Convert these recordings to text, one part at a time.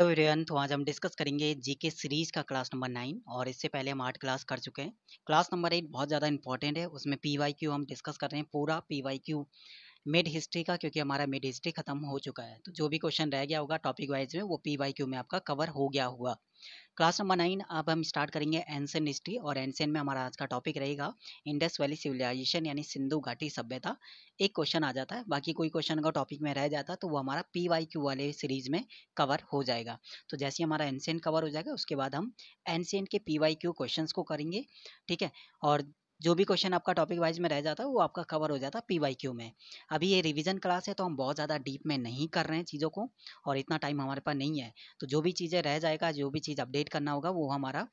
Hello everyone. तो आज हम डिस्कस करेंगे जीके सीरीज का क्लास नंबर 9 और इससे पहले हम 8 क्लास कर चुके हैं। क्लास नंबर 8 बहुत ज़्यादा इंपॉर्टेंट है। उसमें पीवाईक्यू हम डिस्कस कर रहे हैं, पूरा पीवाईक्यू मिड हिस्ट्री का, क्योंकि हमारा मिड हिस्ट्री खत्म हो चुका है। तो जो भी क्वेश्चन रह गया होगा टॉपिक वाइज में वो पीवाईक्यू में आपका कवर हो गया होगा। क्लास नंबर 9 अब हम स्टार्ट करेंगे एंशिएंट हिस्ट्री, और एंशिएंट में हमारा आज का टॉपिक रहेगा इंडस वैली सिविलाइजेशन यानी सिंधु घाटी सभ्यता। एक क्वेश्चन आ जाता है, बाकी कोई क्वेश्चन अगर टॉपिक में रह जाता तो वो हमारा पीवाईक्यू वाले सीरीज में कवर हो जाएगा। तो जैसे ही हमारा एंशिएंट कवर हो जाएगा उसके बाद हम एंशिएंट के पीवाईक्यू क्वेश्चंस को करेंगे, ठीक है। और जो भी क्वेश्चन आपका टॉपिक वाइज में रह जाता है वो आपका कवर हो जाता है पीवाईक्यू में। अभी ये रिवीजन क्लास है तो हम बहुत ज़्यादा डीप में नहीं कर रहे हैं चीज़ों को, और इतना टाइम हमारे पास नहीं है। तो जो भी चीज़ें रह जाएगा, जो भी चीज़ अपडेट करना होगा वो हमारा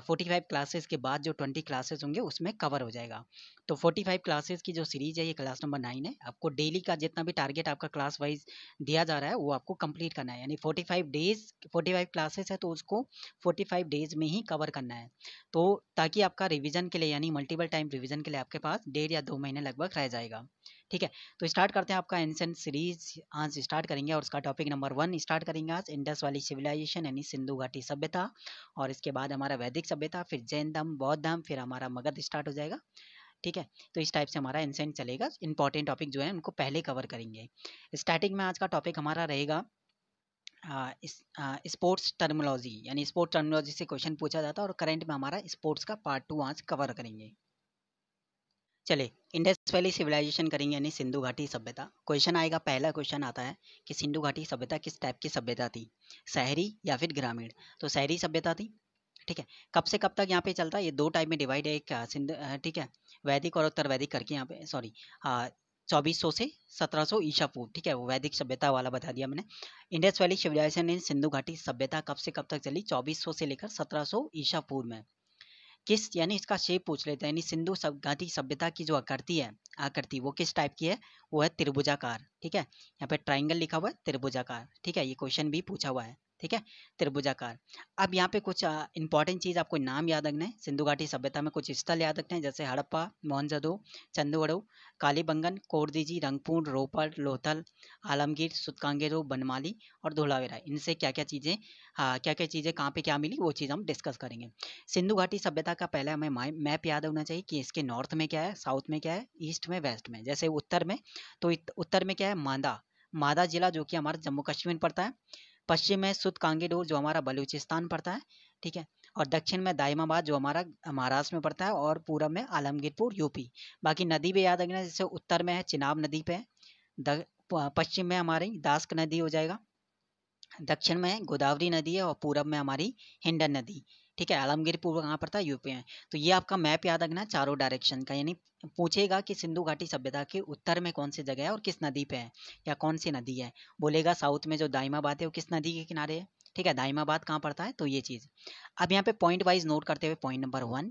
45 क्लासेस के बाद जो 20 क्लासेस होंगे उसमें कवर हो जाएगा। तो 45 क्लासेस की जो सीरीज है ये क्लास नंबर 9 है। आपको डेली का जितना भी टारगेट आपका क्लास वाइज दिया जा रहा है वो आपको कंप्लीट करना है, यानी 45 क्लासेस है तो उसको 45 डेज में ही कवर करना है। तो ताकि आपका रिवीजन के लिए यानी मल्टीपल टाइम रिवीजन के लिए आपके पास 1.5 या 2 महीने लगभग रह जाएगा, ठीक है। तो स्टार्ट करते हैं आपका एंशिएंट सीरीज। आज स्टार्ट करेंगे और उसका टॉपिक नंबर 1 स्टार्ट करेंगे आज, इंडस वाली सिविलाइजेशन यानी सिंधु घाटी सभ्यता। और इसके बाद हमारा वैदिक सभ्यता, फिर जैन धर्म, बौद्ध धर्म, फिर हमारा मगध स्टार्ट हो जाएगा, ठीक है। तो इस टाइप से हमारा एंशिएंट चलेगा। इंपॉर्टेंट टॉपिक जो है उनको पहले कवर करेंगे। स्टार्टिंग में आज का टॉपिक हमारा रहेगा स्पोर्ट्स टर्मिनोलॉजी, यानी स्पोर्ट्स टर्मिनोलॉजी से क्वेश्चन पूछा जाता है, और करंट में हमारा स्पोर्ट्स का पार्ट 2 आज कवर करेंगे। चलिए, इंडस वैली सिविलाइजेशन करेंगे यानी सिंधु घाटी सभ्यता। क्वेश्चन आएगा, पहला क्वेश्चन आता है कि सिंधु घाटी सभ्यता किस टाइप की सभ्यता थी, शहरी या फिर ग्रामीण। तो शहरी सभ्यता थी, ठीक है। कब से कब तक यहाँ पे चलता है, ये 2 टाइप में डिवाइड है, एक ठीक है, वैदिक और उत्तर वैदिक करके, यहाँ पे सॉरी 2400 से 1700 ईसा पूर्व, ठीक है, वो वैदिक सभ्यता वाला बता दिया मैंने। इंडस वैली सिविलाइजेशन इन सिंधु घाटी सभ्यता कब से कब तक चली, 2400 से लेकर 1700 ईसा पूर्व में। किस, यानी इसका शेप पूछ लेते हैं, यानी सिंधु घाटी सभ्यता की जो आकृति है, आकृति वो किस टाइप की है, वो है त्रिभुजाकार, ठीक है। यहाँ पे ट्राइंगल लिखा हुआ है, त्रिभुजाकार, ठीक है। ये क्वेश्चन भी पूछा हुआ है, ठीक है, त्रिभुजाकार। अब यहाँ पे कुछ इंपॉर्टेंट चीज़ आपको नाम याद रखना है। सिंधु घाटी सभ्यता में कुछ स्थल याद रखने हैं, जैसे हड़प्पा, मोहनजोदड़ो, चंदोगढ़, कालीबंगन, कोरदीजी, रंगपूर, रोपड़, लोथल, आलमगीर, सुतकांगेरो, बनमाली और धोलावीरा। इनसे क्या क्या चीज़ें, क्या क्या चीज़ें कहाँ पे क्या मिली वो चीज़ हम डिस्कस करेंगे। सिंधु घाटी सभ्यता का पहले हमें मैप याद होना चाहिए कि इसके नॉर्थ में क्या है, साउथ में क्या है, ईस्ट में, वेस्ट में। जैसे उत्तर में, तो उत्तर में क्या है, मादा, मादा जिला जो कि हमारा जम्मू कश्मीर में पड़ता है। पश्चिम में सुत कांगेडोर जो हमारा बलूचिस्तान पड़ता है, ठीक है। और दक्षिण में दाइमाबाद जो हमारा महाराष्ट्र में पड़ता है, और पूरब में आलमगीरपुर यूपी। बाकी नदी भी याद रखना, जैसे उत्तर में है चिनाब नदी पे है, पश्चिम में हमारी दास्क नदी हो जाएगा, दक्षिण में गोदावरी नदी है, और पूरब में हमारी हिंडन नदी, ठीक है। आलमगीर पूर्व कहाँ पड़ता है, यूपी में। तो ये आपका मैप याद रखना है चारों डायरेक्शन का, यानी पूछेगा कि सिंधु घाटी सभ्यता के उत्तर में कौन सी जगह है और किस नदी पे है, या कौन सी नदी है। बोलेगा साउथ में जो दाइमाबाद है वो किस नदी के किनारे है, ठीक है, दाइमाबाद कहाँ पड़ता है, तो ये चीज़। अब यहाँ पे पॉइंट वाइज नोट करते हुए, पॉइंट नंबर 1,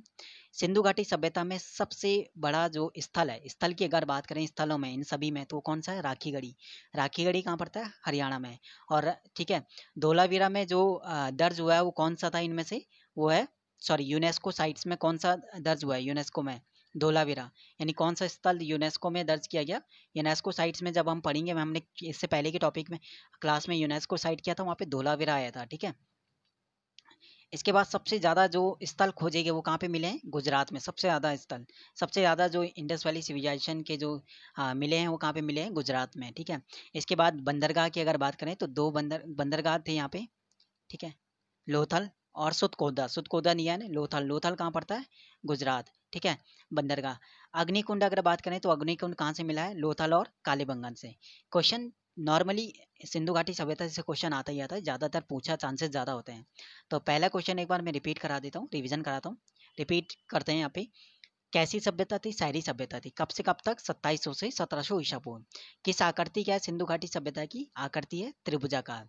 सिंधु घाटी सभ्यता में सबसे बड़ा जो स्थल है, स्थल की अगर बात करें स्थलों में, इन सभी में, तो कौन सा है, राखीगढ़ी। राखीगढ़ी कहाँ पड़ता है, हरियाणा में। और ठीक है, धोलावीरा में जो दर्ज हुआ है वो कौन सा था इनमें से, वो है, सॉरी, यूनेस्को साइट्स में कौन सा दर्ज हुआ है, यूनेस्को में धोलावीरा, यानी कौन सा स्थल यूनेस्को में दर्ज किया गया। यूनेस्को साइट्स में जब हम पढ़ेंगे, हमने इससे पहले के टॉपिक में क्लास में यूनेस्को साइट किया था, वहाँ पे धोलावीरा आया था, ठीक है। इसके बाद सबसे ज़्यादा जो स्थल खोजेंगे वो कहाँ पे मिले हैं, गुजरात में। सबसे ज़्यादा स्थल, सबसे ज़्यादा जो इंडस वैली सिविलाइजेशन के जो मिले हैं वो कहाँ पे मिले हैं, गुजरात में, ठीक है। इसके बाद बंदरगाह की अगर बात करें तो 2 बंदरगाह थे यहाँ पे, ठीक है, लोथल और सुतकोदा। सुतकोदा नहीं है ना, लोथल। लोथल कहाँ पड़ता है, गुजरात, ठीक है, बंदरगाह। अग्निकुंड अगर बात करें तो अग्निकुंड कहाँ से मिला है, लोथल और कालीबंगन से। क्वेश्चन नॉर्मली सिंधु घाटी सभ्यता से क्वेश्चन आता ही आता है, ज़्यादातर पूछा चांसेस ज़्यादा होते हैं। तो पहला क्वेश्चन एक बार मैं रिपीट करा देता हूँ, रिवीजन कराता हूँ, रिपीट करते हैं यहाँ पे। कैसी सभ्यता थी, शहरी सभ्यता थी। कब से कब तक, 2700 से 1700 ईसा पूर्व। किस आकृति क्या है सिंधु घाटी सभ्यता की, आकृति है त्रिभुजाकार।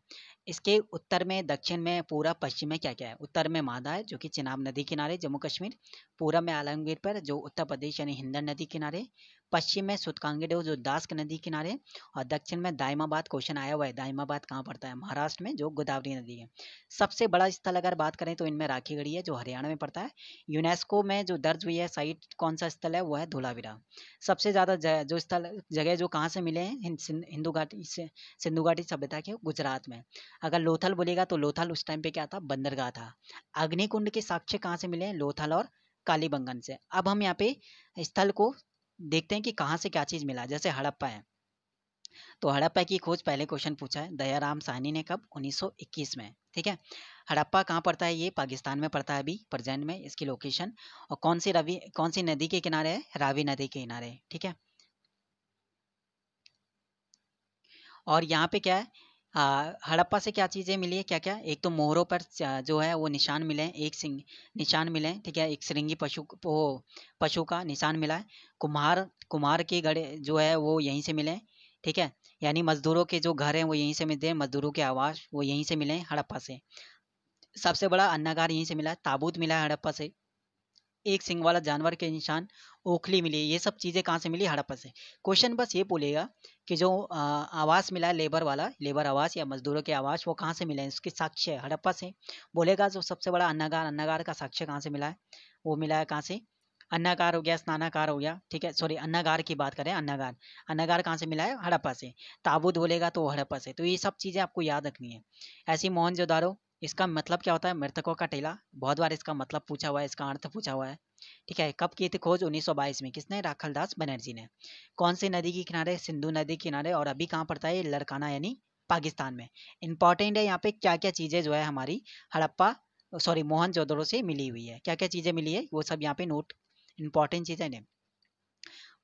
इसके उत्तर में, दक्षिण में, पूरब, पश्चिम में क्या क्या है। उत्तर में मादा है जो कि चिनाब नदी किनारे जम्मू कश्मीर, पूरब में आलमगीर पर जो उत्तर प्रदेश यानी हिंदन नदी किनारे, पश्चिम में सुतकांगेडो जो दास्क नदी किनारे, और दक्षिण में दाइमाबाद। क्वेश्चन आया हुआ है, दाइमाबाद कहाँ पड़ता है, महाराष्ट्र में, जो गोदावरी नदी है। सबसे बड़ा स्थल अगर बात करें तो इनमें राखीगढ़ी है जो हरियाणा में पड़ता है। यूनेस्को में जो दर्ज हुई है साइट, कौन सा स्थल है, वो है धोलावीरा। सबसे ज़्यादा जो स्थल, जगह जो कहाँ से मिले हैं, हिंदू घाटी से, सिंधु घाटी सभ्यता के, गुजरात में। अगर लोथल बोलेगा तो लोथल उस टाइम पे क्या था, बंदरगाह था। अग्निकुंड के साक्ष्य कहाँ से मिले हैं, लोथल और कालीबंगन से। अब हम यहाँ पे स्थल को देखते हैं कि कहाँ से क्या चीज़ मिला। जैसे हड़प्पा है, तो हड़प्पा की खोज पहले क्वेश्चन पूछा है दयाराम साहनी ने, कब, 1921 में। ठीक है, हड़प्पा कहाँ पड़ता है, ये पाकिस्तान में पड़ता है अभी प्रेजेंट में, इसकी लोकेशन। और कौन सी नदी के किनारे है, रावी नदी के किनारे। ठीक है, और यहाँ पे क्या है, हड़प्पा से क्या चीज़ें मिली है, क्या क्या, एक तो मोहरों पर जो है वो निशान मिले हैं, एक सिंह निशान मिले हैं। ठीक है, एक श्रृंगी पशु का निशान मिला है। कुम्हार कुम्हार के गड़े जो है वो यहीं से मिले हैं। ठीक है, यानी मजदूरों के जो घर हैं वो यहीं से मिलते हैं, मजदूरों के आवास वो यहीं से मिले हैं हड़प्पा से। सबसे बड़ा अन्नागार यहीं से मिला है, ताबूत मिला है हड़प्पा से, एक सिंग वाला जानवर के निशान, ओखली मिली है। ये सब चीज़ें कहाँ से मिली, हड़प्पा से। क्वेश्चन बस ये बोलेगा कि जो आवास मिला है लेबर वाला, लेबर आवास या मजदूरों के आवास, वो कहाँ से मिले हैं, इसके साक्ष्य है हड़प्पा से। बोलेगा जो सबसे बड़ा अन्नागार, अन्नागार का साक्ष्य कहाँ से मिला है, वो मिला है कहाँ से, अन्नागार हो गया, स्नानागार हो गया। ठीक है, सॉरी, अन्नागार की बात करें, अन्नागार, अन्नागार कहाँ से मिला है, हड़प्पा से। ताबूत बोलेगा तो वो हड़प्पा से। तो ये सब चीज़ें आपको याद रखनी है। ऐसी मोहनजोदारो, इसका मतलब क्या होता है, मृतकों का टेला। बहुत बार इसका मतलब पूछा हुआ है, इसका अर्थ पूछा हुआ है। ठीक है, कब की थी खोज, 1922 में, किसने, राखलदास बनर्जी ने। कौन सी नदी के किनारे, सिंधु नदी के किनारे, और अभी कहाँ पड़ता है ये, लड़काना यानी पाकिस्तान में। इंपॉर्टेंट है यहाँ पे क्या क्या चीज़ें जो है हमारी हड़प्पा, सॉरी, मोहनजोदड़ो से मिली हुई है, क्या क्या चीज़ें मिली है वो सब यहाँ पे नोट, इंपॉर्टेंट चीज़ें ने।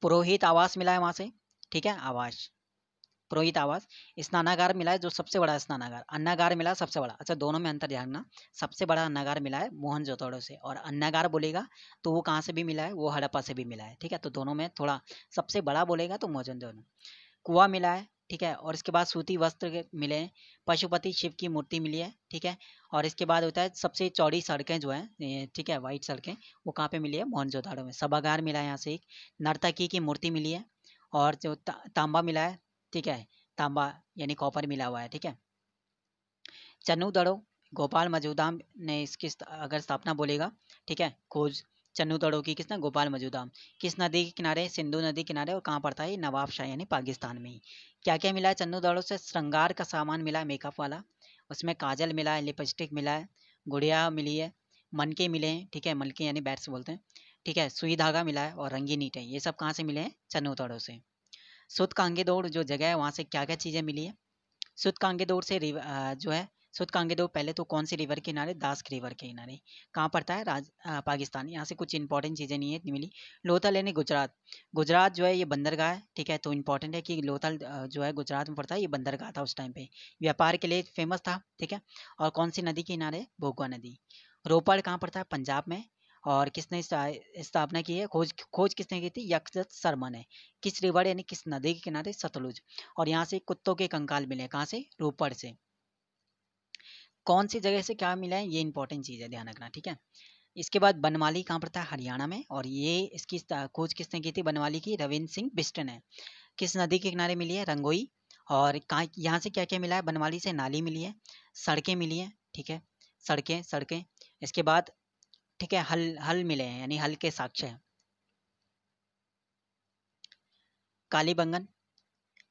पुरोहित आवास मिला है वहाँ से। ठीक है, आवास, पुरोहित आवास। स्नानागार मिला है, जो सबसे बड़ा स्नानागार, अन्नागार मिला है सबसे बड़ा। अच्छा, दोनों में अंतर जानना, सबसे बड़ा अन्नागार मिला है मोहनजोदड़ो से, और अन्नागार बोलेगा तो वो कहाँ से भी मिला है, वो हड़प्पा से भी मिला है। ठीक है, तो दोनों में थोड़ा, सबसे बड़ा बोलेगा तो मोहनजोदड़ो। कुआं मिला है। ठीक है, और इसके बाद सूती वस्त्र मिले हैं, पशुपति शिव की मूर्ति मिली है। ठीक है, और इसके बाद होता है सबसे चौड़ी सड़कें जो है, ठीक है, वाइट सड़कें, वो कहाँ पे मिली है, मोहनजोदड़ो में। सभागार मिला है यहाँ से एक, नर्तकी की मूर्ति मिली है, और जो तांबा मिला है। ठीक है, तांबा यानी कॉपर मिला हुआ है। ठीक है, चन्नू दड़ो, गोपाल मजूदाम ने इसकी अगर स्थापना बोलेगा। ठीक है, खोज चन्नू दड़ो की किसने, गोपाल मजूदाम। किस नदी के किनारे, सिंधु नदी किनारे, और कहाँ पड़ता है ये, नवाबशाह यानी पाकिस्तान में ही। क्या क्या मिला है चन्नू दड़ो से, श्रृंगार का सामान मिला है, मेकअप वाला, उसमें काजल मिला है, लिपस्टिक मिला है, गुड़िया मिली है, मनके मिले हैं। ठीक है, मनके यानी बैट्स बोलते हैं। ठीक है, सुई धागा मिला है, और रंगीन ईंटें, ये सब कहाँ से मिले हैं, चन्नू दड़ो से। सुत कांगे दौड़ जो जगह है वहाँ से क्या क्या चीज़ें मिली है, सुत कांगेदोर से जो है, सुत कांगेदोर पहले तो कौन सी रिवर के किनारे, दास रिवर के किनारे, कहाँ पड़ता है, पाकिस्तान। यहाँ से कुछ इंपॉर्टेंट चीज़ें नहीं है इतनी मिली। लोथल यानी गुजरात, गुजरात जो है ये बंदरगाह है। ठीक है, तो इंपॉर्टेंट है कि लोथल जो है गुजरात में पड़ता है, ये बंदरगाह था उस टाइम पे, व्यापार के लिए फेमस था। ठीक है, और कौन सी नदी के किनारे, भोगवा नदी। रोपड़ कहाँ पड़ता है, पंजाब में, और किसने स्थापना की है, खोज खोज किसने की थी, यक्षदत्त शर्मा ने। किस रिवर यानी किस नदी के किनारे, सतलुज। और यहाँ से कुत्तों के कंकाल मिले, कहाँ से, रोपड़ से। कौन सी जगह से क्या मिला है, ये इंपॉर्टेंट चीज़ है, ध्यान रखना। ठीक है, इसके बाद बनवाली कहाँ पड़ता है, हरियाणा में, और ये इसकी खोज किसने की थी, बनवाली की, रविंद्र सिंह बिष्ट ने। किस नदी के किनारे मिली है, रंगोई। और कहाँ, यहाँ से क्या क्या मिला है, बनवाली से नाली मिली है, सड़कें मिली हैं। ठीक है, सड़कें सड़कें, इसके बाद, ठीक है, हल हल मिले हैं, यानी हल के साक्ष्य हैं। कालीबंगन,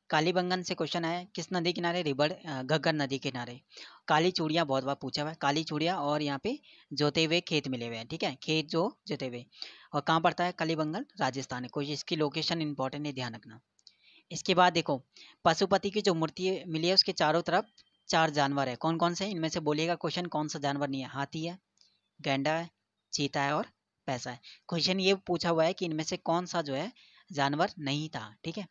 कालीबंगन से क्वेश्चन आया है, किस नदी किनारे, घग्गर नदी किनारे। काली चूड़ियाँ बहुत बार पूछा हुआ है, काली चूड़ियाँ, और यहाँ पे जोते हुए खेत मिले हुए हैं। ठीक है, खेत जो जोते हुए, और कहाँ पड़ता है, कालीबंगन राजस्थान है। कोई इसकी लोकेशन इंपॉर्टेंट है, ध्यान रखना। इसके बाद देखो, पशुपति की जो मूर्ति मिली है उसके चारों तरफ चार जानवर है, कौन कौन से, इनमें से बोलिएगा क्वेश्चन, कौन सा जानवर नहीं है, हाथी है, गैंडा है, चीता है, और पैसा है। क्वेश्चन ये पूछा हुआ है कि इनमें से कौन सा जो है जानवर नहीं था। ठीक है,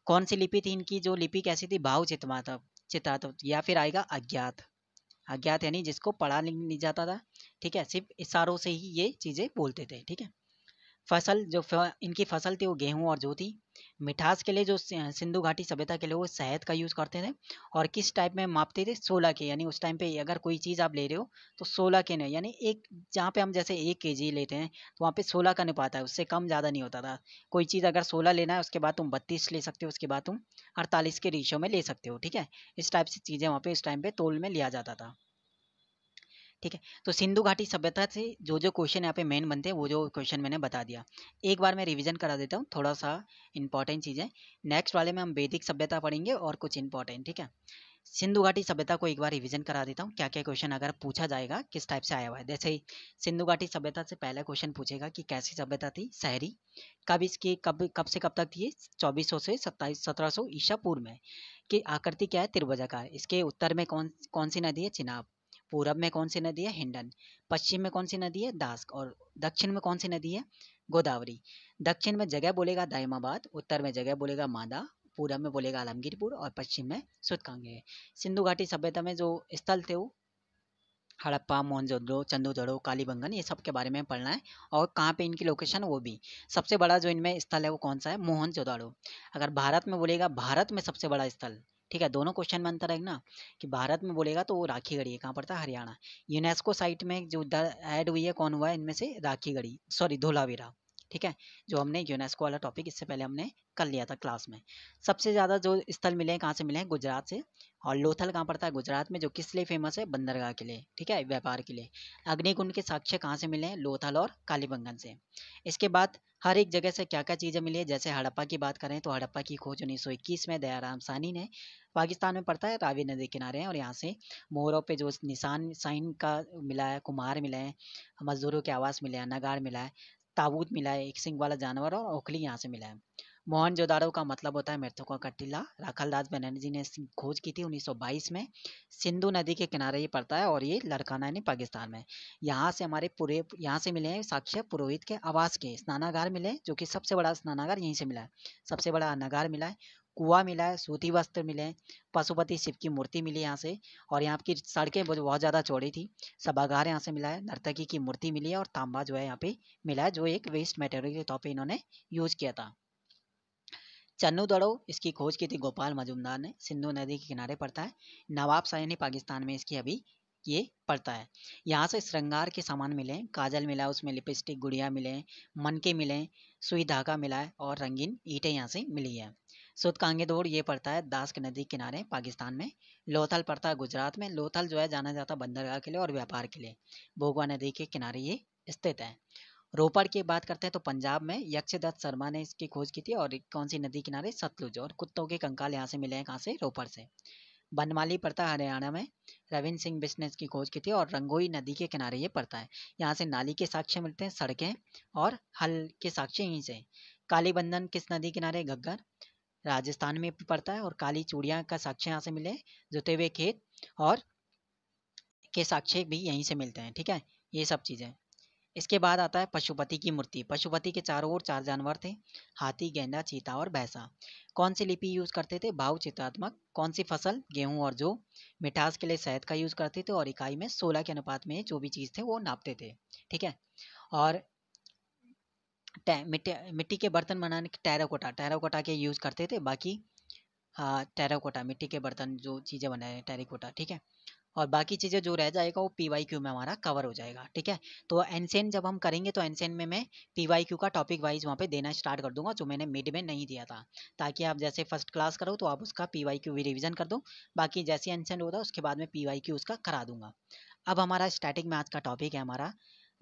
कौन सी लिपि थी इनकी, जो लिपि कैसी थी, भाव चितवाता चित्रात्मक, या फिर आएगा अज्ञात। अज्ञात यानी जिसको पढ़ा नहीं जाता था। ठीक है, सिर्फ इशारों से ही ये चीज़ें बोलते थे। ठीक है, फसल जो इनकी फसल थी वो गेहूं और जौ थी। मिठास के लिए जो सिंधु घाटी सभ्यता के लिए वो शहद का यूज़ करते थे। और किस टाइप में मापते थे, 16 के, यानी उस टाइम पे अगर कोई चीज़ आप ले रहे हो तो 16 के नहीं, यानी एक, जहाँ पे हम जैसे 1 kg लेते हैं तो वहाँ पे 16 का अनुपात है, उससे कम ज़्यादा नहीं होता था। कोई चीज़ अगर 16 लेना है उसके बाद तुम 32 ले सकते हो, उसके बाद तुम 48 के रेशियो में ले सकते हो। ठीक है, इस टाइप से चीज़ें वहाँ पे इस टाइम पे तोल में लिया जाता था। ठीक है, तो सिंधु घाटी सभ्यता से जो जो क्वेश्चन यहाँ पे मेन बनते हैं वो जो क्वेश्चन मैंने बता दिया। एक बार मैं रिवीजन करा देता हूँ, थोड़ा सा इंपॉर्टेंट चीज़ें। नेक्स्ट वाले में हम वैदिक सभ्यता पढ़ेंगे और कुछ इंपॉर्टेंट। ठीक है, सिंधु घाटी सभ्यता को एक बार रिवीजन करा देता हूँ, क्या क्या क्वेश्चन अगर पूछा जाएगा किस टाइप से आया हुआ है। जैसे सिंधु घाटी सभ्यता से पहला क्वेश्चन पूछेगा कि कैसी सभ्यता थी, शहरी, कब इसकी कब से कब तक थी, 2400 से 1700 ईसा पूर्व में, कि आकृति क्या है, त्रिभुजाकार, इसके उत्तर में कौन कौन सी नदी है, चिनाब, पूरब में कौन सी नदी है, हिंडन, पश्चिम में कौन सी नदी है, दास्क, और दक्षिण में कौन सी नदी है, गोदावरी। दक्षिण में जगह बोलेगा दायमाबाद, उत्तर में जगह बोलेगा मादा, पूरब में बोलेगा आलमगीरपुर और पश्चिम में सुतकांगे। सिंधु घाटी सभ्यता में जो स्थल थे वो हड़प्पा, मोहनजोदड़ो, चंदूदड़ो, कालीबंगन, ये सब के बारे में पढ़ना है, और कहाँ पे इनकी लोकेशन वो भी। सबसे बड़ा जो इनमें स्थल है वो कौन सा है, मोहनजोदड़ो। अगर भारत में बोलेगा, भारत में सबसे बड़ा स्थल, ठीक है, दोनों क्वेश्चन में अंतर है ना, कि भारत में बोलेगा तो वो राखी गढ़ी है, कहाँ पड़ता है, हरियाणा। यूनेस्को साइट में जो ऐड हुई है कौन हुआ है इनमें से, राखी गढ़ी, सॉरी धोलावीरा, ठीक है, जो हमने यूनेस्को वाला टॉपिक इससे पहले हमने कर लिया था क्लास में। सबसे ज़्यादा जो स्थल मिले हैं कहाँ से मिले हैं, गुजरात से। और लोथल कहाँ पड़ता है, गुजरात में, जो किस लिए फेमस है, बंदरगाह के लिए, ठीक है, व्यापार के लिए। अग्निकुंड के साक्ष्य कहाँ से मिले हैं, लोथल और कालीबंगन से। इसके बाद हर एक जगह से क्या क्या चीज़ें मिली है, जैसे हड़प्पा की बात करें तो हड़प्पा की खोज 1921 में दयाराम सानी ने, पाकिस्तान में पड़ता है, रावी नदी किनारे हैं, और यहाँ से मोहरों पे जो निशान साइन का मिला है, कुम्हार मिले हैं, मजदूरों के आवास मिले हैं, नगार मिला है, ताबूत मिला है, एक सिंग वाला जानवर, और ओखली यहाँ से मिला है। मोहनजोदाड़ो का मतलब होता है मृतकों का टीला। राखालदास बनर्जी ने इसकी खोज की थी 1922 में। सिंधु नदी के किनारे ये पड़ता है, और ये लड़काना यानी पाकिस्तान में। यहाँ से हमारे पूरे यहाँ से मिले हैं साक्ष्य पुरोहित के आवास के, स्नानागार मिले हैं, जो कि सबसे बड़ा स्नानागार यहीं से मिला है, सबसे बड़ा नगार मिला है, कुआं मिला है, सूती वस्त्र मिले हैं, पशुपति शिव की मूर्ति मिली यहाँ से, और यहाँ की सड़कें बहुत ज़्यादा चौड़ी थी, सभागार यहाँ से मिला है, नर्तकी की मूर्ति मिली है, और तांबा जो है यहाँ पे मिला है, जो एक वेस्ट मटेरियल के तौर पर इन्होंने यूज किया था। चन्नू दड़ो, इसकी खोज की थी गोपाल मजूमदार ने, सिंधु नदी के किनारे पड़ता है, नवाब शाही पाकिस्तान में इसकी अभी ये पड़ता है। यहाँ से श्रृंगार के सामान मिले, काजल मिला, उसमें लिपस्टिक, गुड़िया मिले, मनके मिले, सुई धागा मिला है, और रंगीन ईंटें यहाँ से मिली है। सुतकांगे दौड़ ये पड़ता है दास्क नदी किनारे पाकिस्तान में। लोथल पड़ता है गुजरात में, लोथल जो है जाना जाता है बंदरगाह के लिए और व्यापार के लिए, भोगवा नदी के किनारे ये स्थित है। रोपड़ की बात करते हैं तो पंजाब में यक्षदत्त शर्मा ने इसकी खोज की थी, और कौन सी नदी किनारे, सतलुज, और कुत्तों के कंकाल यहाँ से मिले हैं, कहाँ से, रोपड़ से। बनमाली पड़ता है हरियाणा में, रविंद्र सिंह बिश्ट ने इसकी खोज की थी, और रंगोई नदी के किनारे ये पड़ता है। यहाँ से नाली के साक्ष्य मिलते हैं, सड़कें और हल के साक्ष्य यहीं से। कालीबंधन किस नदी किनारे, घग्गर, राजस्थान में पड़ता है, और काली चूड़ियाँ का साक्ष्य यहाँ से मिले, जुते हुए खेत और के साक्ष्य भी यहीं से मिलते हैं, ठीक है, ये सब चीज़ें। इसके बाद आता है पशुपति की मूर्ति। पशुपति के चारों ओर चार जानवर थे, हाथी, गेंडा, चीता और भैंसा। कौन सी लिपि यूज करते थे, भाव चित्रात्मक। कौन सी फसल, गेहूं और जौ। मिठास के लिए शहद का यूज करते थे, और इकाई में 16 के अनुपात में जो भी चीज थे वो नापते थे, ठीक है। और मिट्टी के बर्तन बनाने के टेराकोटा, टेराकोटा के यूज करते थे। बाकी हाँ, टेराकोटा मिट्टी के बर्तन जो चीज़ें बनाए टेराकोटा, ठीक है। और बाकी चीज़ें जो रह जाएगा वो PYQ में हमारा कवर हो जाएगा, ठीक है। तो एनसेन जब हम करेंगे तो एनसेन में मैं PYQ का टॉपिक वाइज वहाँ पे देना स्टार्ट कर दूंगा, जो मैंने मिड में नहीं दिया था, ताकि आप जैसे फर्स्ट क्लास करो तो आप उसका PYQ भी रिवीजन कर दो। बाकी जैसे एनसेन होता है उसके बाद में PYQ उसका करा दूंगा। अब हमारा स्टैटिक में आज का टॉपिक है हमारा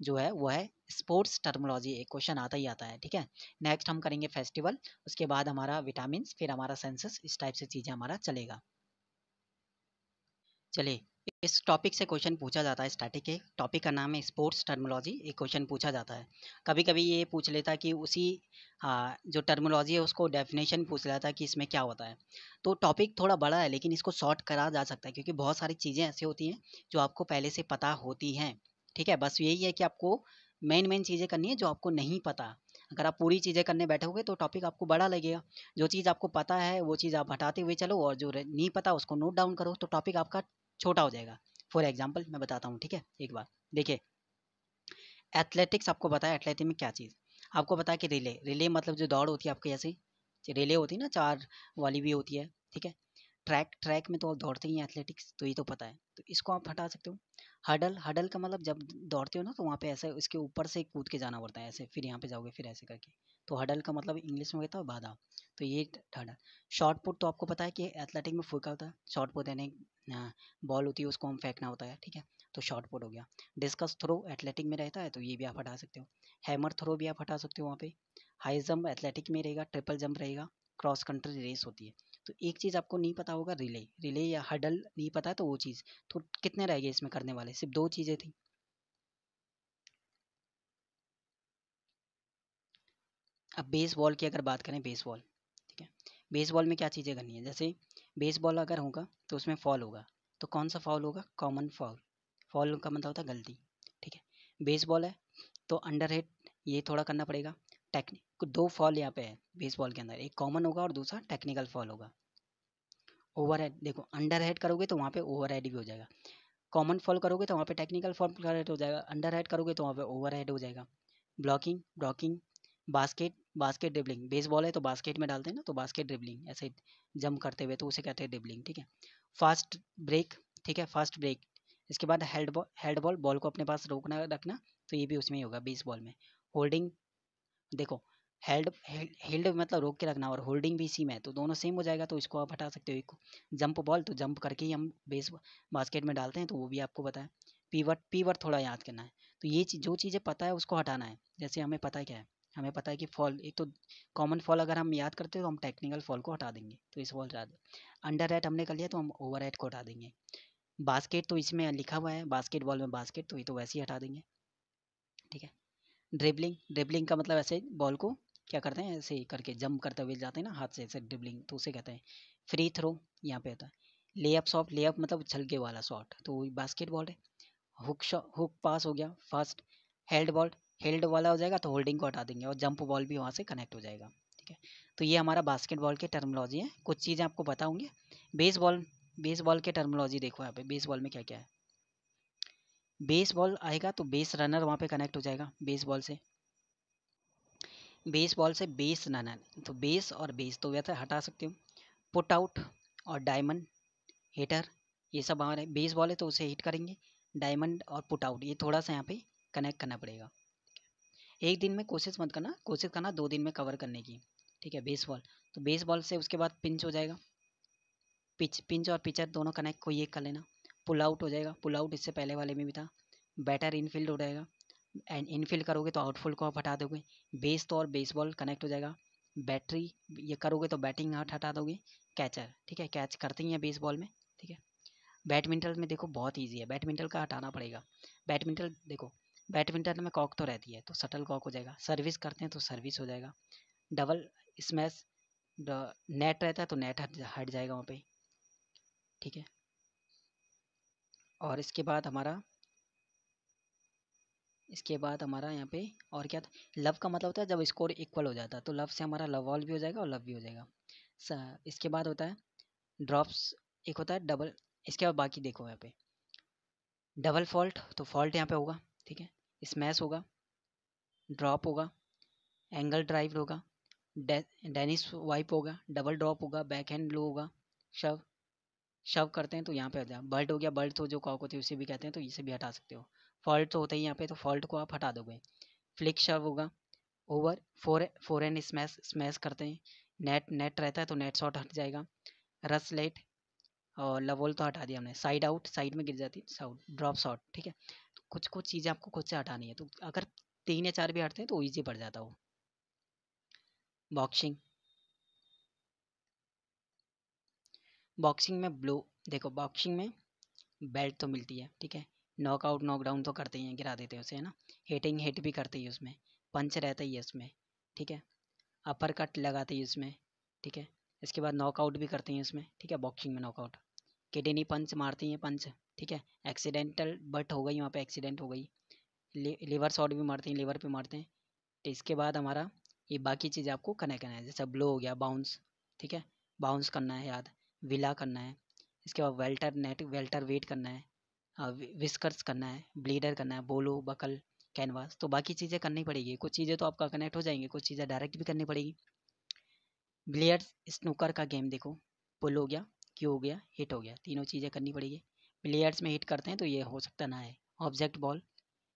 जो है वो है स्पोर्ट्स टर्मोलॉजी, एक क्वेश्चन आता ही आता है, ठीक है। नेक्स्ट हम करेंगे फेस्टिवल, उसके बाद हमारा विटामिन, फिर हमारा सेंसस, इस टाइप से चीज़ें हमारा चलेगा। चलिए, इस टॉपिक से क्वेश्चन पूछा जाता है, स्टैटिक के टॉपिक का नाम है स्पोर्ट्स टर्मिनोलॉजी। एक क्वेश्चन पूछा जाता है, कभी कभी ये पूछ लेता है कि उसी जो टर्मिनोलॉजी है उसको डेफिनेशन पूछ लेता है कि इसमें क्या होता है। तो टॉपिक थोड़ा बड़ा है लेकिन इसको शॉर्ट करा जा सकता है, क्योंकि बहुत सारी चीज़ें ऐसी होती हैं जो आपको पहले से पता होती हैं, ठीक है। बस यही है कि आपको मेन मेन चीज़ें करनी है जो आपको नहीं पता। अगर आप पूरी चीज़ें करने बैठोगे तो टॉपिक आपको बड़ा लगेगा। जो चीज़ आपको पता है वो चीज़ आप हटाते हुए चलो, और जो नहीं पता उसको नोट डाउन करो, तो टॉपिक आपका छोटा हो जाएगा। फॉर एग्जाम्पल मैं बताता हूँ, ठीक है, एक बार देखिए। एथलेटिक्स आपको पता है, एथलेटिक में क्या चीज़ आपको पता है कि रिले, रिले मतलब जो दौड़ होती है आपकी, ऐसी रिले होती है ना, 4 वाली भी होती है, ठीक है। ट्रैक, ट्रैक में तो आप दौड़ते ही हैं एथलेटिक्स, तो ये तो पता है, तो इसको आप हटा सकते हो। हडल, हडल का मतलब जब दौड़ते हो ना तो वहाँ पे ऐसे इसके ऊपर से कूद के जाना पड़ता है, ऐसे फिर यहाँ पे जाओगे फिर ऐसे करके, तो हडल का मतलब इंग्लिश में कहता है बाधा, तो ये हडल। शॉर्ट पुट तो आपको पता है कि एथलेटिक में फुका होता है, शॉर्ट पुट यानी बॉल होती है उसको हम फेंकना होता है, ठीक है, तो शॉर्ट पुट हो गया। डिस्कस थ्रो एथलेटिक में रहता है, तो ये भी आप हटा सकते हो। हैमर थ्रो भी आप हटा सकते हो वहाँ पे। हाई जंप एथलेटिक में रहेगा, ट्रिपल जंप रहेगा, क्रॉस कंट्री रेस होती है। तो एक चीज़ आपको नहीं पता होगा, रिले रिले या हडल नहीं पता है, तो वो चीज़ तो कितने रह गए इसमें करने वाले, सिर्फ 2 चीज़ें थी। अब बेसबॉल की अगर बात करें, बेसबॉल, ठीक है, बेसबॉल में क्या चीज़ें करनी है, जैसे बेसबॉल अगर होगा तो उसमें फॉल होगा, तो कौन सा फॉल होगा, कॉमन फॉल। फॉल का मतलब होता है गलती, ठीक है। बेसबॉल है तो अंडर हेड ये थोड़ा करना पड़ेगा। टेक्निक 2 फॉल यहाँ पे है बेसबॉल के अंदर, एक कॉमन होगा और दूसरा टेक्निकल फॉल होगा। ओवर हेड देखो, अंडर हेड करोगे तो वहाँ पे ओवर हेड भी हो जाएगा, कॉमन फॉल करोगे तो वहाँ पे टेक्निकल फॉल करेक्ट हो जाएगा, अंडर हेड करोगे तो वहाँ पे ओवर हेड हो जाएगा। Blocking blocking, basket basket dribbling, baseball है तो बास्केट में डालते हैं ना, तो बास्केट ड्रिबलिंग ऐसे जंप करते हुए, तो उसे कहते हैं ड्रिबलिंग, ठीक है। फास्ट ब्रेक, ठीक है, फास्ट ब्रेक। इसके बाद हेड बॉल, बॉल को अपने पास रोकना रखना, तो ये भी उसमें ही होगा बेसबॉल में। होल्डिंग, देखो हेल्ड हेल्ड मतलब रोक के रखना, और होल्डिंग भी इसी में है, तो दोनों सेम हो जाएगा, तो इसको आप हटा सकते हो। एक जंप बॉल, तो जंप करके ही हम बेस बास्केट में डालते हैं, तो वो भी आपको पता है। पीवट पीवट थोड़ा याद करना है, तो ये जो चीज़ें पता है उसको हटाना है। जैसे हमें पता है क्या है, हमें पता है कि फॉल, एक तो कॉमन फॉल अगर हम याद करते हो तो हम टेक्निकल फॉल को हटा देंगे, तो इस फॉल हटा दें। अंडर हेड हमने कर लिया तो हम ओवर हेड को हटा देंगे। बास्केट तो इसमें लिखा हुआ है, बास्केटबॉल में बास्केट, तो ये तो वैसे ही हटा देंगे, ठीक है। ड्रिबलिंग, ड्रिबलिंग का मतलब ऐसे बॉल को क्या करते हैं, ऐसे करके जंप करते हुए जाते हैं ना हाथ से, ऐसे ड्रिबलिंग, तो उसे कहते हैं। फ्री थ्रो यहाँ पे होता है। लेअप शॉट, लेअप मतलब छलके वाला शॉट, तो वही बास्केटबॉल है। हुक शॉट, हुक पास हो गया फास्ट। हेल्ड बॉल, हेल्ड वाला हो जाएगा तो होल्डिंग को हटा देंगे, और जंप बॉल भी वहाँ से कनेक्ट हो जाएगा, ठीक है। तो ये हमारा बास्केटबॉल के टर्मिनोलॉजी है, कुछ चीज़ें आपको पता होंगी। बेसबॉल, बेसबॉल के टर्मिनोलॉजी देखो यहाँ पे, बेसबॉल में क्या क्या है। बेस बॉल आएगा तो बेस रनर वहाँ पे कनेक्ट हो जाएगा, बेस बॉल से, बेस बॉल से बेस रनर, तो बेस और बेस तो वैसे हटा सकते हो। पुट आउट और डायमंड हिटर, ये सब हमारे बेस बॉल है तो उसे हिट करेंगे। डायमंड और पुट आउट ये थोड़ा सा यहाँ पे कनेक्ट करना पड़ेगा। एक दिन में कोशिश मत करना, कोशिश करना 2 दिन में कवर करने की, ठीक है। बेस बॉल, तो बेस बॉल से उसके बाद पिंच हो जाएगा, पिंच और पिचर दोनों कनेक्ट कोई एक कर लेना। पुल आउट हो जाएगा, पुल आउट इससे पहले वाले में भी था। बैटर इनफील्ड हो जाएगा, एंड इनफील्ड करोगे तो आउटफील्ड को आप हटा दोगे। बेस तो और बेसबॉल कनेक्ट हो जाएगा। बैटरी ये करोगे तो बैटिंग हाथ हटा दोगे। कैचर, ठीक है, कैच करते ही हैं बेसबॉल में, ठीक है। बैडमिंटन में देखो बहुत ईजी है, बैडमिंटन का हटाना पड़ेगा। बैडमिंटन देखो, बैडमिंटन में कॉक तो रहती है, तो शटल कॉक हो जाएगा। सर्विस करते हैं तो सर्विस हो जाएगा। डबल स्मैश, नेट रहता है तो नेट हट जाएगा वहाँ पे, ठीक है। और इसके बाद हमारा यहाँ पे और क्या था, लव का मतलब होता है जब स्कोर इक्वल हो जाता है, तो लव से हमारा लव ऑल भी हो जाएगा और लव भी हो जाएगा। इसके बाद होता है ड्रॉप्स, एक होता है डबल। इसके बाद बाकी देखो यहाँ पे, डबल फॉल्ट, तो फॉल्ट यहाँ पे होगा, ठीक है। स्मैश होगा, ड्रॉप होगा, एंगल ड्राइव होगा, डेनिस वाइप होगा, डबल ड्रॉप होगा, बैक हैंड लो होगा, शव, शव करते हैं तो यहाँ पे हो जाए। बर्ड हो गया, बर्ड तो जो कॉक होती है उसे भी कहते हैं, तो इसे भी हटा सकते हो। फॉल्ट तो होता ही यहाँ पे, तो फॉल्ट को आप हटा दोगे। फ्लिक शव होगा। Over, four and smash, smash करते हैं। नेट रहता है तो नेट शॉट हट जाएगा। रस लेट और लवोल तो हटा दिया हमने। साइड आउट, साइड में गिर जाती है, साउट ड्रॉप शॉट, ठीक है। तो कुछ कुछ चीज़ें आपको खुद से हटानी है, तो अगर 3 या 4 भी हटते हैं तो ईजी पड़ जाता हो। बॉक्सिंग, बॉक्सिंग में ब्लो, देखो बॉक्सिंग में बेल्ट तो मिलती है, ठीक है। नॉकआउट नॉकडाउन तो करते ही हैं, गिरा देते हैं उसे, है ना। हिटिंग हिट भी करते ही उसमें, पंच रहता ही है उसमें, ठीक है। अपर कट लगाते ही उसमें, ठीक है। इसके बाद नॉकआउट भी करते हैं उसमें, ठीक है। बॉक्सिंग में नॉकआउट, किडनी पंच मारती हैं पंच, ठीक है। एक्सीडेंटल बट हो गई वहाँ पे, एक्सीडेंट हो गई। लिवर शॉट भी मारते हैं, लिवर पे मारते हैं। तो इसके बाद हमारा ये बाकी चीज़ आपको कनेक्ट करना है, जैसे ब्लो हो गया, बाउंस, ठीक है। बाउंस करना है याद, विला करना है। इसके बाद वेल्टर नेट, वेल्टर वेट करना है। विस्कर्स करना है, ब्लीडर करना है, बोलो बकल, कैनवास, तो बाकी चीज़ें करनी पड़ेगी। कुछ चीज़ें तो आपका कनेक्ट हो जाएंगी, कुछ चीज़ें डायरेक्ट भी करनी पड़ेगी। बिलियर्ड्स स्नूकर का गेम देखो, पुल हो गया, क्यू हो गया, हिट हो गया, तीनों चीज़ें करनी पड़ेगी। बिलियर्ड्स में हिट करते हैं तो ये हो सकता ना है। Object ball,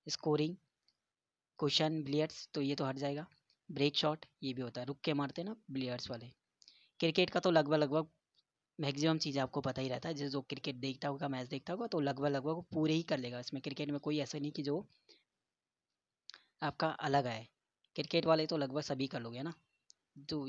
scoring, cushion billiards, तो ये तो हट जाएगा। ब्रेक शॉट ये भी होता है, रुक के मारते हैं ना बिलियर्ड्स वाले। क्रिकेट का तो लगभग लगभग मैक्सिमम चीज़ आपको पता ही रहता है, जो क्रिकेट देखता होगा, मैच देखता होगा, तो लगभग लगभग वो पूरे ही कर लेगा। इसमें क्रिकेट में कोई ऐसा नहीं कि जो आपका अलग है। क्रिकेट वाले तो लगभग सभी कर लोगे ना, जो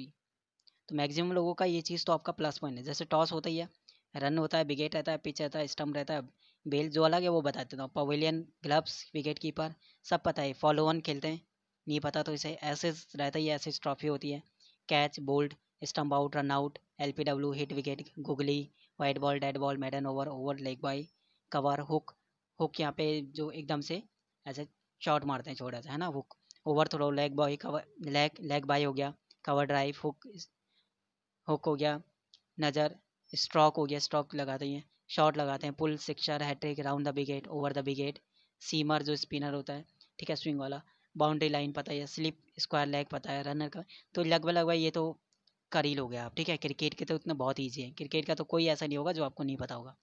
तो मैक्सिमम लोगों का ये चीज़ तो आपका प्लस पॉइंट है। जैसे टॉस होता ही है, रन होता है, विकेट रहता है, पिच रहता है, स्टम्प रहता है, बेल जो अलग है वो बता देता हूँ। पवेलियन, ग्लव्स, विकेट कीपर सब पता है। फॉलो वन खेलते हैं, नहीं पता तो इसे एसेस रहता ही है, एसेस ट्रॉफी होती है। Catch, bowled, stump out, run out, LPW, hit wicket, googly, wide ball, dead ball, maiden over, over leg bye, cover, hook. Hook यहाँ पे जो एकदम से ऐसे शॉट मारते हैं छोटा सा, है ना, hook. Over throw, leg bye, cover, leg bye हो गया, कवर ड्राइव, हुक, हुक हो गया, नज़र, स्ट्रोक हो गया, स्ट्रोक लगाते हैं, शॉट लगाते हैं, pull, sixer, hattrick, round the wicket, over the wicket, seamer जो स्पिनर होता है, ठीक है, स्विंग वाला, बाउंड्री लाइन पता है, स्लिप, स्क्वायर लेग पता है, रनर का। तो लगभग लगभग ये तो कर ही लोगे आप, ठीक है। क्रिकेट के तो इतना बहुत ईजी है, क्रिकेट का तो कोई ऐसा नहीं होगा जो आपको नहीं पता होगा।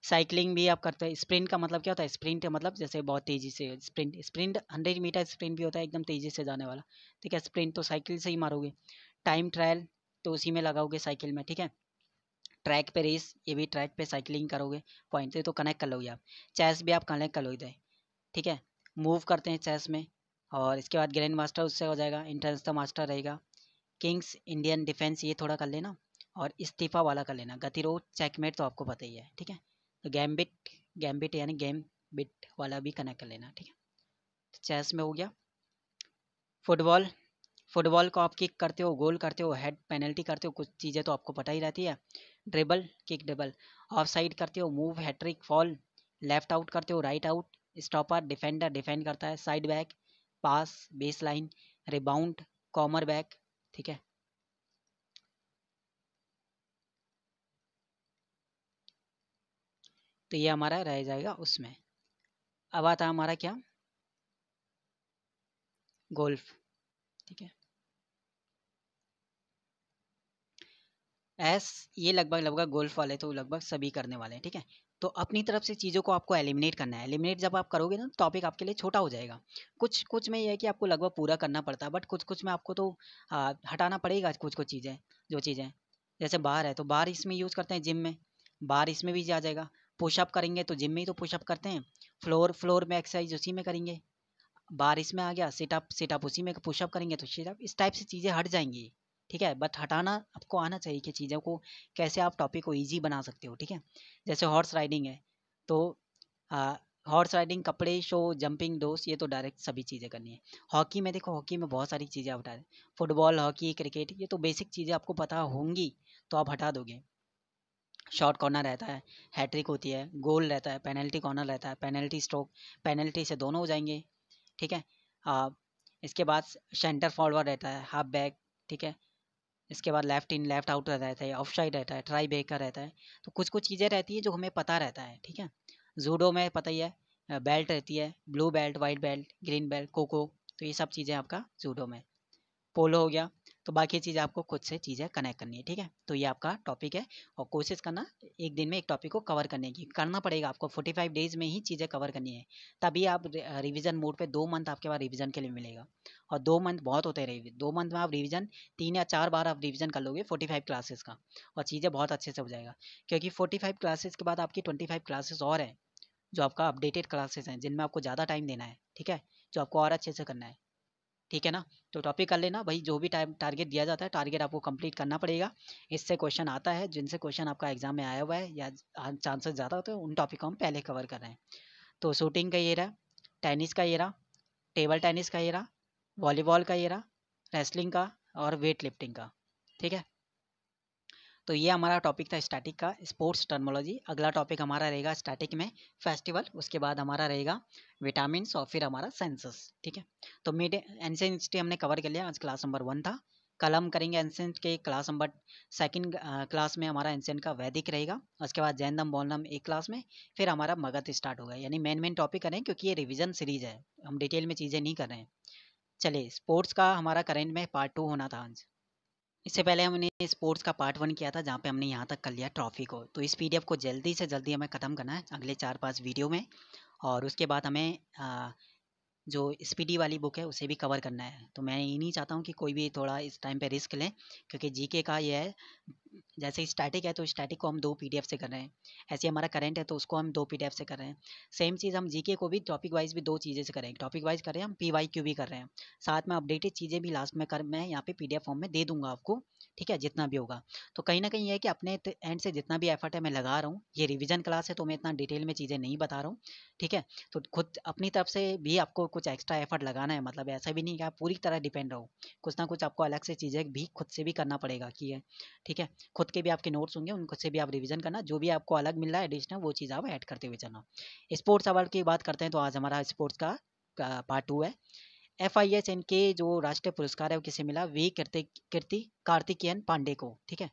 साइकिलिंग भी आप करते हैं। स्प्रिंट का मतलब क्या होता है? स्प्रिंट का मतलब जैसे बहुत तेज़ी से स्प्रिंट, 100 मीटर स्प्रिंट भी होता है एकदम तेज़ी से जाने वाला, ठीक है। स्प्रिंट तो साइकिल से ही मारोगे। टाइम ट्रायल तो उसी में लगाओगे साइकिल में, ठीक है। ट्रैक पे रेस, ये भी ट्रैक पे साइकिलिंग करोगे, पॉइंट से तो कनेक्ट कर लोगे आप। चेस भी आप कनेक्ट कर लोगे, ठीक है। मूव करते हैं चेस में। और इसके बाद ग्रैंड मास्टर उससे हो जाएगा, इंट्रेंस द मास्टर रहेगा। किंग्स, इंडियन डिफेंस, ये थोड़ा कर लेना। और इस्तीफा वाला कर लेना, गतिरोध, चेकमेट तो आपको पता ही है, ठीक है। तो गैम्बिट, गैम्बिट यानी गेम बिट वाला भी कनेक्ट कर लेना, ठीक है। तो चेस में हो गया। फुटबॉल, फुटबॉल को आप किक करते हो, गोल करते हो, हेड पेनल्टी करते हो, कुछ चीज़ें तो आपको पता ही रहती है। Dribble, kick, dribble, off side करते हो, move, hattrick, fall, left out करते हो, right out, stopper, defender defend करता है, side back, pass, base line, rebound, corner back, ठीक है। तो ये हमारा रह जाएगा उसमें। अब आता है हमारा क्या, गोल्फ, ठीक है। एस, ये लगभग लगभग गोल्फ वाले तो लगभग सभी करने वाले हैं, ठीक है। तो अपनी तरफ से चीज़ों को आपको एलिमिनेट करना है। एलिमिनेट जब आप करोगे ना, टॉपिक आपके लिए छोटा हो जाएगा। कुछ कुछ में ये है कि आपको लगभग पूरा करना पड़ता है, बट कुछ कुछ में आपको तो हटाना पड़ेगा कुछ कुछ चीज़ें। जो चीज़ें जैसे बार है तो बार इसमें यूज़ करते हैं जिम में, बार इसमें भी आ जाएगा। पुशअप करेंगे तो जिम में ही तो पुशअप करते हैं। फ्लोर, फ्लोर में एक्सरसाइज उसी में करेंगे। बार इसमें आ गया, सिटअप, सिटअप उसी में, पुशअप करेंगे तो सिटअप, इस टाइप से चीज़ें हट जाएंगी, ठीक है। बट हटाना आपको आना चाहिए कि चीज़ों को कैसे आप टॉपिक को ईजी बना सकते हो, ठीक है। जैसे हॉर्स राइडिंग है तो हॉर्स राइडिंग, कपड़े, शो, जंपिंग, डोस, ये तो डायरेक्ट सभी चीज़ें करनी है। हॉकी में देखो, हॉकी में बहुत सारी चीज़ें आप हटा दें। फुटबॉल, हॉकी, क्रिकेट, ये तो बेसिक चीज़ें आपको पता होंगी तो आप हटा दोगे। शॉर्ट कॉर्नर रहता है, हैट्रिक होती है, गोल रहता है, पेनल्टी कॉर्नर रहता है, पेनल्टी स्ट्रोक, पेनल्टी से दोनों हो जाएंगे, ठीक है। आ, इसके बाद सेंटर फॉरवर्ड रहता है, हाफ बैक, ठीक है। इसके बाद लेफ्ट इन, लेफ्ट आउट रहता है, ऑफ साइड रहता है, ट्राई बेकर रहता है। तो कुछ कुछ चीज़ें रहती है जो हमें पता रहता है, ठीक है। जूडो में पता ही है, बेल्ट रहती है, blue belt, white belt, green belt, कोको। तो ये सब चीज़ें आपका जूडो में। पोलो हो गया। तो बाकी चीज़ें आपको खुद से चीज़ें कनेक्ट करनी है, ठीक है। तो ये आपका टॉपिक है। और कोशिश करना एक दिन में एक टॉपिक को कवर करने की, करना पड़ेगा आपको। 45 डेज में ही चीज़ें कवर करनी है, तभी आप रिवीजन मोड पे 2 मंथ आपके पास रिवीजन के लिए मिलेगा। और 2 मंथ बहुत होते हैं, 2 मंथ में आप रिवीजन 3 या 4 बार आप रिवीजन कर लोगे 45 क्लासेस का, और चीज़ें बहुत अच्छे से हो जाएगा। क्योंकि 45 क्लासेस के बाद आपकी 25 क्लासेस और हैं, जो आपका अपडेटेड क्लासेस हैं, जिनमें आपको ज़्यादा टाइम देना है, ठीक है, जो आपको और अच्छे से करना है, ठीक है ना। तो टॉपिक कर लेना भाई, जो भी टाइम टारगेट दिया जाता है, टारगेट आपको कंप्लीट करना पड़ेगा। इससे क्वेश्चन आता है, जिनसे क्वेश्चन आपका एग्जाम में आया हुआ है या चांसेस ज़्यादा होते हैं, उन टॉपिक को हम पहले कवर कर रहे हैं। तो शूटिंग का ये रहा, टेनिस का ये रहा, टेबल टेनिस का ये रहा, वॉलीबॉल का ये रहा, रेसलिंग का, और वेट लिफ्टिंग का, ठीक है। तो ये हमारा टॉपिक था स्टैटिक का, स्पोर्ट्स टर्मोलॉजी। अगला टॉपिक हमारा रहेगा स्टैटिक में फेस्टिवल, उसके बाद हमारा रहेगा विटामिन्स, और फिर हमारा सेंसस, ठीक है। तो मिड एंशिएंट हिस्ट्री हमने कवर कर लिया, आज क्लास नंबर 1 था। कल हम करेंगे एंशिएंट के क्लास नंबर सेकंड क्लास में हमारा एंशिएंट का वैदिक रहेगा। उसके बाद जैनदम बोलनम एक क्लास में, फिर हमारा मगध स्टार्ट होगा। यानी मेन मेन टॉपिक करें, क्योंकि ये रिविजन सीरीज है, हम डिटेल में चीज़ें नहीं कर रहे हैं। चलिए, स्पोर्ट्स का हमारा करेंट में पार्ट 2 होना था आज। इससे पहले हमने स्पोर्ट्स का पार्ट 1 किया था, जहाँ पे हमने यहाँ तक कर लिया ट्रॉफी को। तो इस पीडीएफ को जल्दी से जल्दी हमें ख़त्म करना है अगले 4-5 वीडियो में। और उसके बाद हमें जो स्पीडी वाली बुक है उसे भी कवर करना है। तो मैं ये नहीं चाहता हूँ कि कोई भी थोड़ा इस टाइम पे रिस्क लें, क्योंकि जीके का ये है, जैसे स्टैटिक है तो स्टैटिक को हम 2 पीडीएफ से कर रहे हैं, ऐसे हमारा करंट है तो उसको हम 2 पीडीएफ से कर रहे हैं। सेम चीज़ हम जीके को भी टॉपिक वाइज भी 2 चीज़ें से करेंगे, टॉपिक वाइज कर रहे हैं हम, पीवाईक्यू भी कर रहे हैं, साथ में अपडेटेड चीज़ें भी लास्ट में मैं यहाँ पे पीडीएफ फॉर्म में दे दूंगा आपको, ठीक है, जितना भी होगा। तो कहीं ना कहीं ये है कि अपने एंड से जितना भी एफर्ट है मैं लगा रहा हूँ, ये रिविजन क्लास है तो मैं इतना डिटेल में चीज़ें नहीं बता रहा हूँ, ठीक है। तो खुद अपनी तरफ से भी आपको कुछ एक्स्ट्रा एफर्ट लगाना है, मतलब ऐसा भी नहीं कि आप पूरी तरह डिपेंड रहो, कुछ ना कुछ आपको अलग से चीज़ें भी खुद से भी करना पड़ेगा कि है, ठीक है। खुद के भी आपके नोट्स होंगे, उनको से भी आप रिवीजन करना, जो भी आपको अलग मिल रहा है एडिशनल वो चीज़ आप ऐड करते हुए चलना। स्पोर्ट्स अवार्ड की बात करते हैं तो आज हमारा स्पोर्ट्स का पार्ट 2 है। FIHN के जो राष्ट्रीय पुरस्कार है वो किसे मिला, वी कीर्ति कार्तिकेयन पांडे को, ठीक है।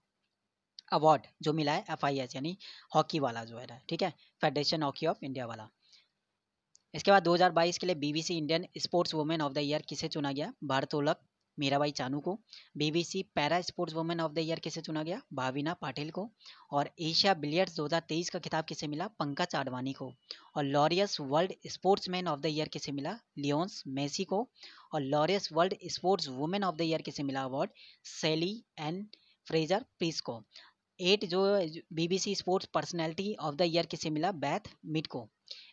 अवार्ड जो मिला है FIH यानी हॉकी वाला जो है, ठीक है, फेडरेशन हॉकी ऑफ इंडिया वाला। इसके बाद 2022 के लिए BBC Indian sports women of the year किसे चुना गया, भारतोलक मीराबाई चानू को। BBC para sports women of the year किसे चुना गया, भाविना पाटिल को। और एशिया बिलियर्ड्स 2023 का खिताब किसे मिला, पंकज आडवाणी को। और Laureus world sportsman of the year किसे मिला, लियोन्स मेसी को। और Laureus world sports women of the year किसे मिला अवार्ड, सेली एंड फ्रेजर प्रीस को। 8 जो BBC sports personality of the year किसे मिला, बैथ मिड को।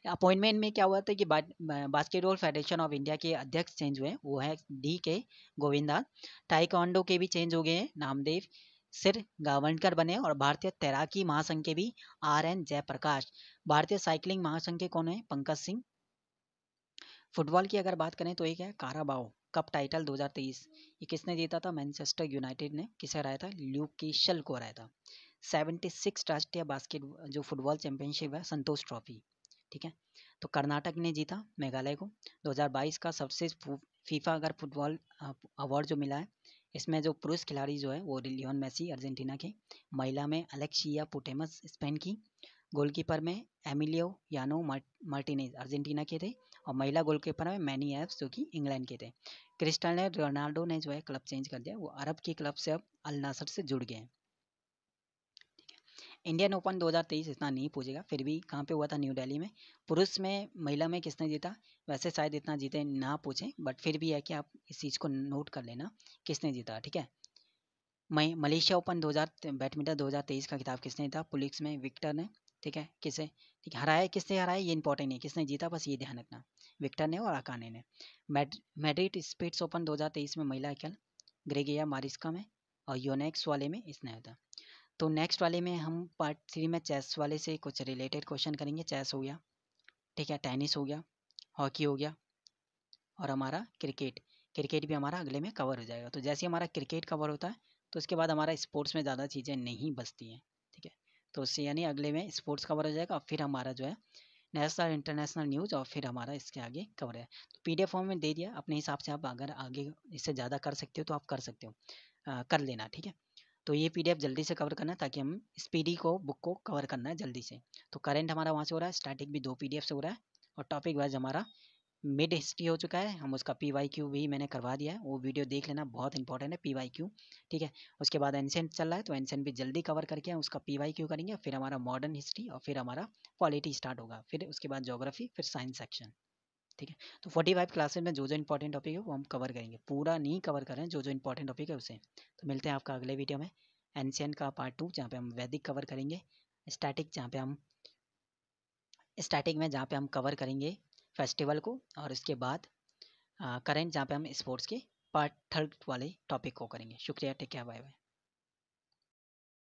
अपॉइंटमेंट में क्या हुआ था कि बास्केटबॉल फेडरेशन ऑफ इंडिया के अध्यक्ष चेंज हुए, वो है DK गोविंदा। टाइकोंडो के भी चेंज हो गए हैं, नामदेव सिर गावंडकर बने। और भारतीय तैराकी महासंघ के भी RN जयप्रकाश। भारतीय साइकिलिंग महासंघ के कौन है, पंकज सिंह। फुटबॉल की अगर बात करें तो एक है काराबाओ कप टाइटल 2023, ये किसने जीता था, मैनचेस्टर यूनाइटेड ने। किसे हराया था, ल्यूक कीशल को हराया था। 76 राष्ट्रीय बास्केट जो फुटबॉल चैंपियनशिप है, संतोष ट्रॉफी, ठीक है। तो कर्नाटक ने जीता मेघालय को। 2022 का सबसे फीफा अगर फुटबॉल अवार्ड जो मिला है, इसमें जो पुरुष खिलाड़ी जो है वो लियोन मेसी अर्जेंटीना के। महिला में अलेक्सिया पुटेमस स्पेन की। गोलकीपर में एमिलियो यानो मार्टिनेज अर्जेंटीना के थे। और महिला गोलकीपर में मैनी एव्स जो कि इंग्लैंड के थे। क्रिस्टियानो रोनाल्डो ने जो है क्लब चेंज कर दिया, वो अरब के क्लब से अब अल नासर से जुड़ गए हैं। इंडियन ओपन 2023 इतना नहीं पूछेगा, फिर भी कहाँ पे हुआ था, न्यू दिल्ली में। पुरुष में महिला में किसने जीता, वैसे शायद इतना जीते ना पूछें, बट फिर भी है कि आप इस चीज़ को नोट कर लेना किसने जीता, ठीक है। मलेशिया ओपन 2000 बैडमिंटन 2023 का खिताब किसने जीता, पुलिस में विक्टर ने, ठीक है। किसे, ठीक है, हराया किसने हराया ये इंपॉर्टेंट नहीं, किसने जीता बस ये ध्यान रखना, विक्टर ने और अकाने ने। मैड्रिड स्पीड्स ओपन 2023 में महिला अकेल ग्रेगिया मारिस्का में। और योनेक्स वाले में इसने होता। तो नेक्स्ट वाले में हम पार्ट 3 में चेस वाले से कुछ रिलेटेड क्वेश्चन करेंगे। चेस हो गया, ठीक है, टेनिस हो गया, हॉकी हो गया, और हमारा क्रिकेट। क्रिकेट भी हमारा अगले में कवर हो जाएगा। तो जैसे हमारा क्रिकेट कवर होता है तो उसके बाद हमारा स्पोर्ट्स में ज़्यादा चीज़ें नहीं बचती हैं, ठीक है। तो उससे यानी अगले में स्पोर्ट्स कवर हो जाएगा, और फिर हमारा जो है नेशनल इंटरनेशनल न्यूज़, और फिर हमारा इसके आगे कवर है। तो PDF फॉर्म में दे दिया, अपने हिसाब से आप अगर आगे इससे ज़्यादा कर सकते हो तो आप कर सकते हो, कर लेना, ठीक है। तो ये PDF जल्दी से कवर करना है ताकि हम स्पीडी को बुक को कवर करना है जल्दी से। तो करंट हमारा वहाँ से हो रहा है, स्टैटिक भी 2 PDF से हो रहा है, और टॉपिक वाइज हमारा मिड हिस्ट्री हो चुका है। हम उसका PYQ भी मैंने करवा दिया है, वो वीडियो देख लेना, बहुत इंपॉर्टेंट है PYQ, ठीक है। उसके बाद एंशिएंट चल रहा है तो एंशिएंट भी जल्दी कवर करके उसका PYQ करेंगे, फिर हमारा मॉडर्न हिस्ट्री, और फिर हमारा पॉलिटी स्टार्ट होगा, फिर उसके बाद ज्योग्राफी, फिर साइंस सेक्शन, ठीक है। तो 45 क्लासेज में जो जो इंपॉर्टेंट टॉपिक है वो हम कवर करेंगे, पूरा नहीं कवर कर रहे हैं, जो जो इंपॉर्टेंट टॉपिक है उसे। तो मिलते हैं आपका अगले वीडियो में, एंशिएंट का पार्ट 2 जहाँ पे हम वैदिक कवर करेंगे, स्टैटिक जहाँ पे हम कवर करेंगे फेस्टिवल को, और उसके बाद करेंट जहाँ पे हम स्पोर्ट्स के पार्ट 3 वाले टॉपिक को करेंगे। शुक्रिया, टेक केयर, बाय बाय।